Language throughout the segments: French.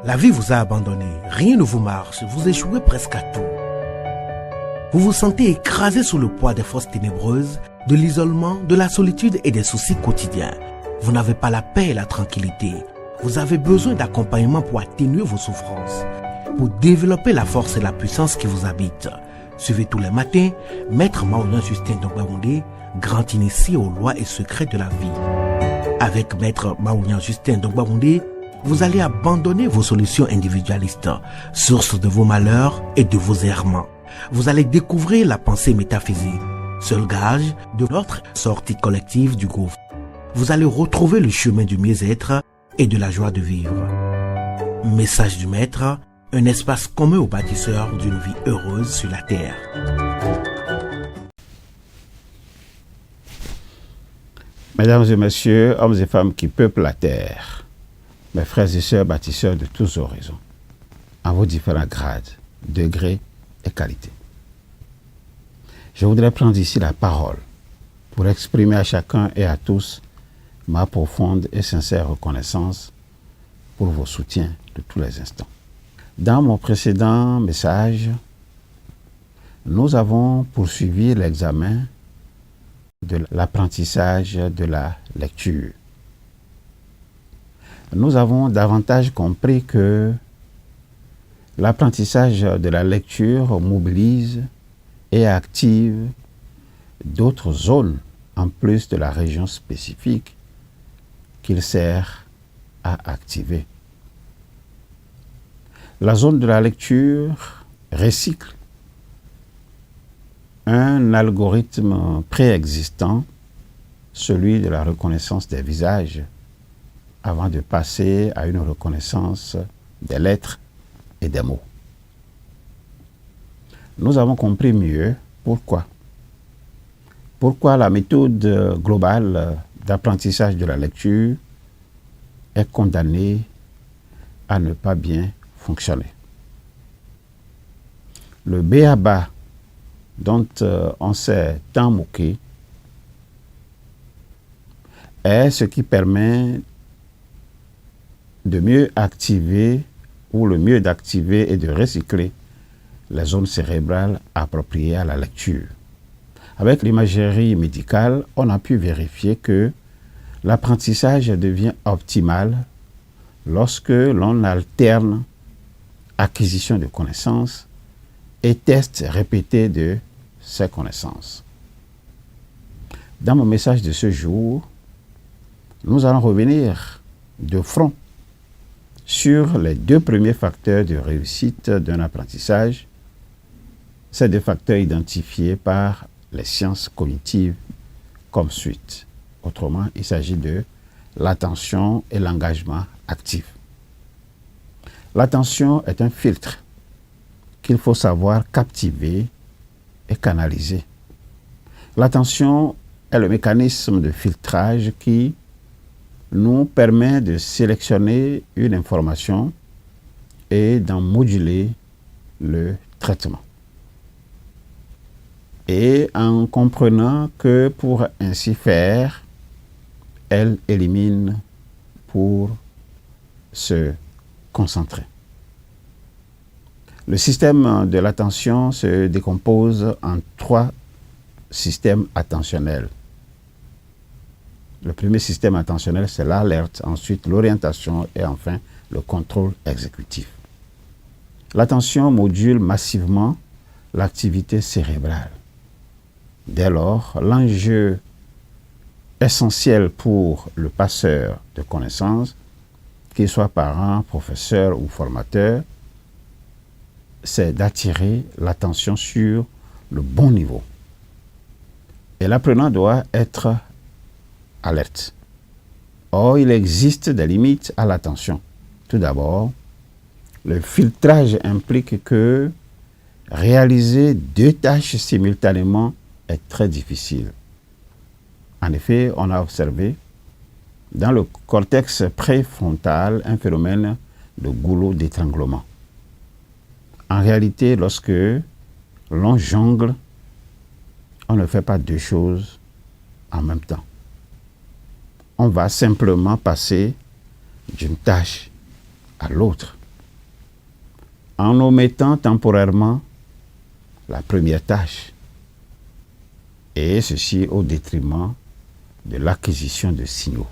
La vie vous a abandonné, rien ne vous marche, vous échouez presque à tout. Vous vous sentez écrasé sous le poids des forces ténébreuses, de l'isolement, de la solitude et des soucis quotidiens. Vous n'avez pas la paix et la tranquillité. Vous avez besoin d'accompagnement pour atténuer vos souffrances, pour développer la force et la puissance qui vous habitent. Suivez tous les matins Maître Maouyan Justin Dongbaoundé, grand initié aux lois et secrets de la vie. Avec Maître Maouyan Justin Dongbaoundé, vous allez abandonner vos solutions individualistes, source de vos malheurs et de vos errements. Vous allez découvrir la pensée métaphysique, seul gage de notre sortie collective du gouffre. Vous allez retrouver le chemin du mieux-être et de la joie de vivre. Message du Maître, un espace commun aux bâtisseurs d'une vie heureuse sur la terre. Mesdames et messieurs, hommes et femmes qui peuplent la terre, mes frères et sœurs bâtisseurs de tous horizons, en vos différents grades, degrés et qualités. Je voudrais prendre ici la parole pour exprimer à chacun et à tous ma profonde et sincère reconnaissance pour vos soutiens de tous les instants. Dans mon précédent message, nous avons poursuivi l'examen de l'apprentissage de la lecture. Nous avons davantage compris que l'apprentissage de la lecture mobilise et active d'autres zones en plus de la région spécifique qu'il sert à activer. La zone de la lecture recycle un algorithme préexistant, celui de la reconnaissance des visages, avant de passer à une reconnaissance des lettres et des mots. Nous avons compris mieux pourquoi. Pourquoi la méthode globale d'apprentissage de la lecture est condamnée à ne pas bien fonctionner. Le b.a.-ba dont on s'est tant moqué est ce qui permet de mieux activer ou le mieux d'activer et de recycler les zones cérébrales appropriées à la lecture. Avec l'imagerie médicale, on a pu vérifier que l'apprentissage devient optimal lorsque l'on alterne acquisition de connaissances et tests répétés de ces connaissances. Dans mon message de ce jour, nous allons revenir de front sur les deux premiers facteurs de réussite d'un apprentissage, ces deux facteurs identifiés par les sciences cognitives comme suite. Autrement, il s'agit de l'attention et l'engagement actif. L'attention est un filtre qu'il faut savoir captiver et canaliser. L'attention est le mécanisme de filtrage qui nous permet de sélectionner une information et d'en moduler le traitement. Et en comprenant que pour ainsi faire, elle élimine pour se concentrer. Le système de l'attention se décompose en 3 systèmes attentionnels. Le premier système attentionnel, c'est l'alerte, ensuite l'orientation et enfin le contrôle exécutif. L'attention module massivement l'activité cérébrale. Dès lors, l'enjeu essentiel pour le passeur de connaissances, qu'il soit parent, professeur ou formateur, c'est d'attirer l'attention sur le bon niveau. Et l'apprenant doit être alerte. Or, il existe des limites à l'attention. Tout d'abord, le filtrage implique que réaliser 2 tâches simultanément est très difficile. En effet, on a observé dans le cortex préfrontal un phénomène de goulot d'étranglement. En réalité, lorsque l'on jongle, on ne fait pas 2 choses en même temps. On va simplement passer d'une tâche à l'autre. en omettant temporairement la première tâche, et ceci au détriment de l'acquisition de signaux.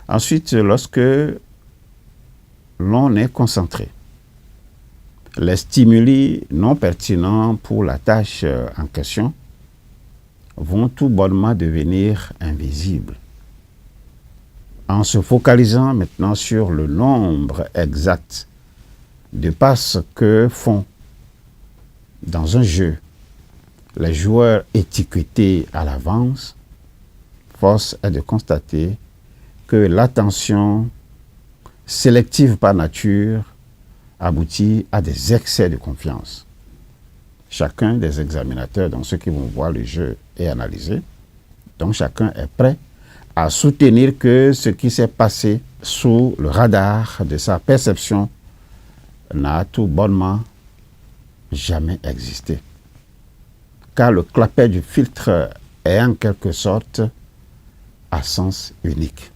Ensuite, lorsque l'on est concentré, les stimuli non pertinents pour la tâche en question vont tout bonnement devenir invisibles. En se focalisant maintenant sur le nombre exact de passes que font dans un jeu les joueurs étiquetés à l'avance, force est de constater que l'attention sélective par nature aboutit à des excès de confiance. Chacun des examinateurs, donc ceux qui vont voir le jeu et analyser, donc chacun est prêt à soutenir que ce qui s'est passé sous le radar de sa perception n'a tout bonnement jamais existé. Car le clapet du filtre est en quelque sorte à sens unique.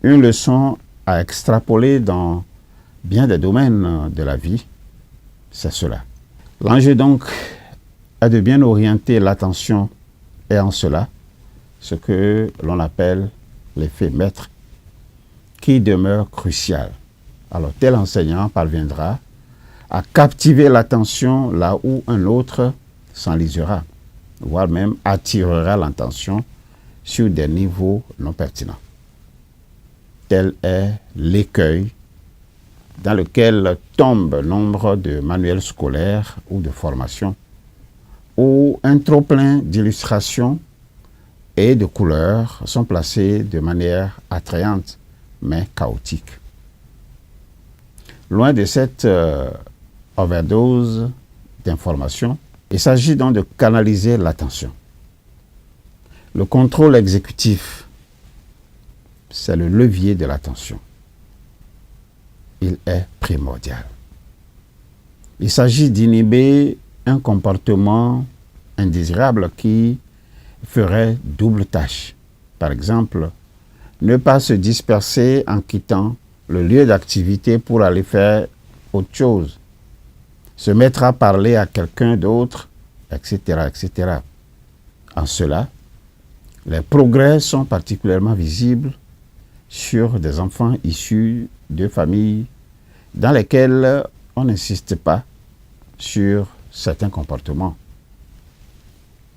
Une leçon à extrapoler dans bien des domaines de la vie, c'est cela. L'enjeu donc est de bien orienter l'attention et en cela, ce que l'on appelle l'effet maître, qui demeure crucial. Alors tel enseignant parviendra à captiver l'attention là où un autre s'enlisera, voire même attirera l'attention sur des niveaux non pertinents. Tel est l'écueil dans lequel tombe nombre de manuels scolaires ou de formation, où un trop-plein d'illustrations et de couleurs sont placés de manière attrayante, mais chaotique. Loin de cette overdose d'informations, il s'agit donc de canaliser l'attention. Le contrôle exécutif, c'est le levier de l'attention. Il est primordial. Il s'agit d'inhiber un comportement indésirable qui ferait double tâche. Par exemple, ne pas se disperser en quittant le lieu d'activité pour aller faire autre chose, se mettre à parler à quelqu'un d'autre, etc., etc. En cela, les progrès sont particulièrement visibles sur des enfants issus de familles dans lesquelles on n'insiste pas sur certains comportements.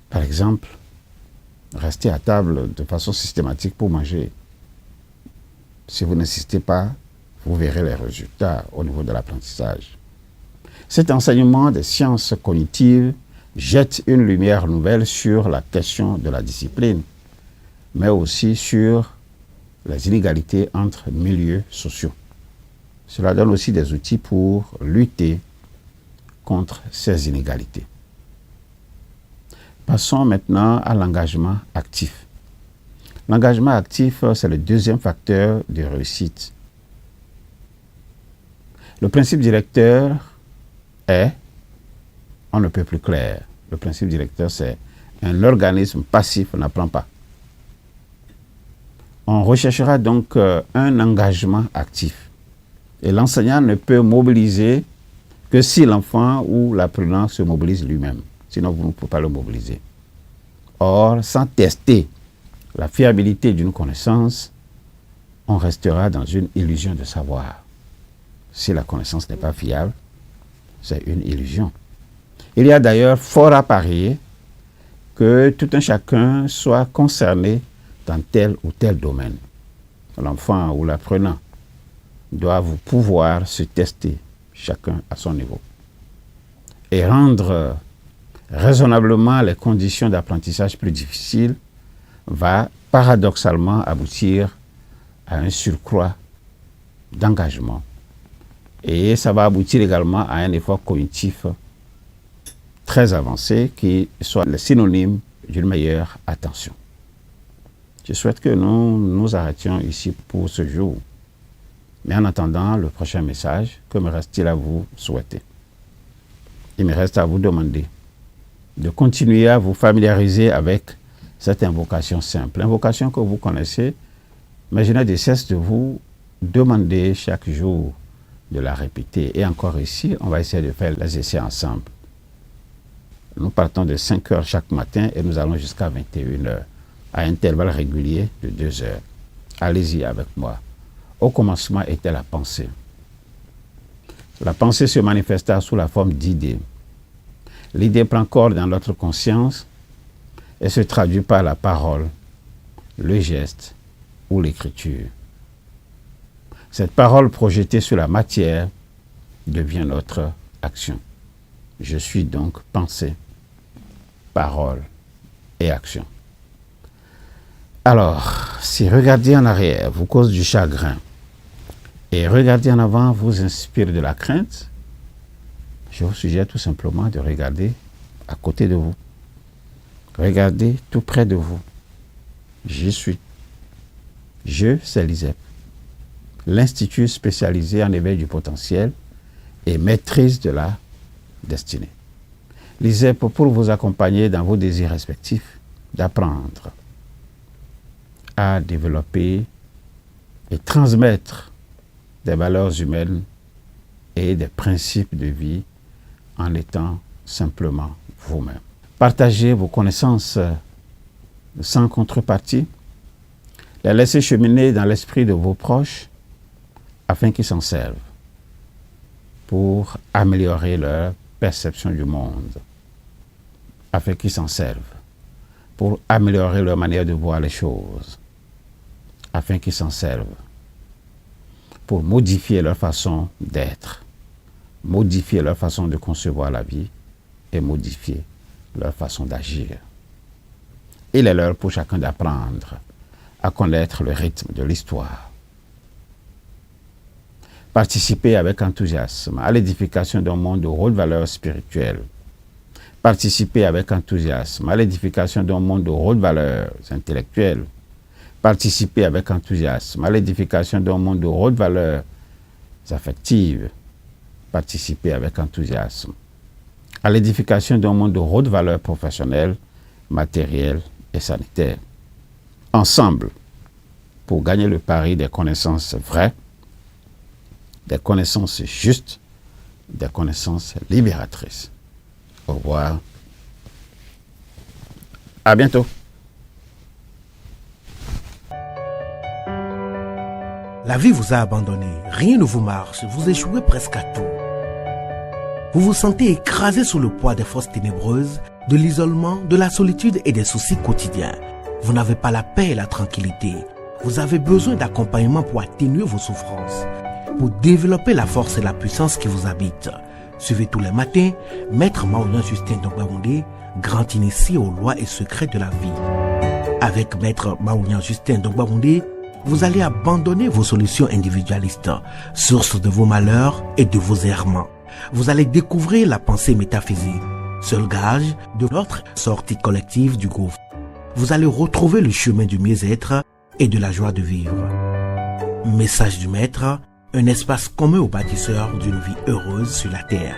Par exemple, rester à table de façon systématique pour manger. Si vous n'insistez pas, vous verrez les résultats au niveau de l'apprentissage. Cet enseignement des sciences cognitives jette une lumière nouvelle sur la question de la discipline, mais aussi sur les inégalités entre milieux sociaux. Cela donne aussi des outils pour lutter contre ces inégalités. Passons maintenant à l'engagement actif. L'engagement actif, c'est le deuxième facteur de réussite. Le principe directeur est, on ne peut plus clair. Le principe directeur, c'est un organisme passif n'apprend pas. On recherchera donc un engagement actif. Et l'enseignant ne peut mobiliser que si l'enfant ou l'apprenant se mobilise lui-même. Sinon, vous ne pouvez pas le mobiliser. Or, sans tester la fiabilité d'une connaissance, on restera dans une illusion de savoir. Si la connaissance n'est pas fiable, c'est une illusion. Il y a d'ailleurs fort à parier que tout un chacun soit concerné dans tel ou tel domaine. L'enfant ou l'apprenant doivent pouvoir se tester, chacun à son niveau, et rendre raisonnablement les conditions d'apprentissage plus difficiles va paradoxalement aboutir à un surcroît d'engagement. Et ça va aboutir également à un effort cognitif très avancé qui soit le synonyme d'une meilleure attention. Je souhaite que nous nous arrêtions ici pour ce jour. Mais en attendant le prochain message, que me reste-t-il à vous souhaiter? Il me reste à vous demander de continuer à vous familiariser avec cette invocation simple. Invocation que vous connaissez, mais je n'ai de cesse de vous demander chaque jour de la répéter. Et encore ici, on va essayer de faire les essais ensemble. Nous partons de 5 heures chaque matin et nous allons jusqu'à 21 heures, à intervalles réguliers de 2 heures. Allez-y avec moi. Au commencement était la pensée. La pensée se manifesta sous la forme d'idées. L'idée prend corps dans notre conscience et se traduit par la parole, le geste ou l'écriture. Cette parole projetée sur la matière devient notre action. Je suis donc pensée, parole et action. Alors, si regarder en arrière vous cause du chagrin et regarder en avant vous inspire de la crainte, je vous suggère tout simplement de regarder à côté de vous. Regardez tout près de vous. J'y suis. Je, c'est l'ISEP, l'Institut spécialisé en éveil du potentiel et maîtrise de la destinée. L'ISEP pour vous accompagner dans vos désirs respectifs d'apprendre à développer et transmettre des valeurs humaines et des principes de vie en étant simplement vous-même. Partagez vos connaissances sans contrepartie. Les laissez cheminer dans l'esprit de vos proches afin qu'ils s'en servent pour améliorer leur perception du monde, afin qu'ils s'en servent pour améliorer leur manière de voir les choses, afin qu'ils s'en servent pour modifier leur façon d'être, modifier leur façon de concevoir la vie et modifier leur façon d'agir. Il est l'heure pour chacun d'apprendre à connaître le rythme de l'histoire. Participer avec enthousiasme à l'édification d'un monde de haute valeur spirituelle. Participer avec enthousiasme à l'édification d'un monde de haute valeur intellectuelle. Participer avec enthousiasme à l'édification d'un monde de haute valeur affective. Participer avec enthousiasme à l'édification d'un monde de haute valeur professionnelle, matérielle et sanitaire. Ensemble, pour gagner le pari des connaissances vraies, des connaissances justes, des connaissances libératrices. Au revoir. À bientôt. La vie vous a abandonné, rien ne vous marche, vous échouez presque à tout. Vous vous sentez écrasé sous le poids des forces ténébreuses, de l'isolement, de la solitude et des soucis quotidiens. Vous n'avez pas la paix et la tranquillité. Vous avez besoin d'accompagnement pour atténuer vos souffrances, pour développer la force et la puissance qui vous habitent. Suivez tous les matins Maître Maoulian Justin Dongbaoundé, grand initié aux lois et secrets de la vie. Avec Maître Maoulian Justin Dongbaoundé, vous allez abandonner vos solutions individualistes, source de vos malheurs et de vos errements. Vous allez découvrir la pensée métaphysique, seul gage de notre sortie collective du gouffre. Vous allez retrouver le chemin du mieux-être et de la joie de vivre. Message du Maître, un espace commun aux bâtisseurs d'une vie heureuse sur la terre.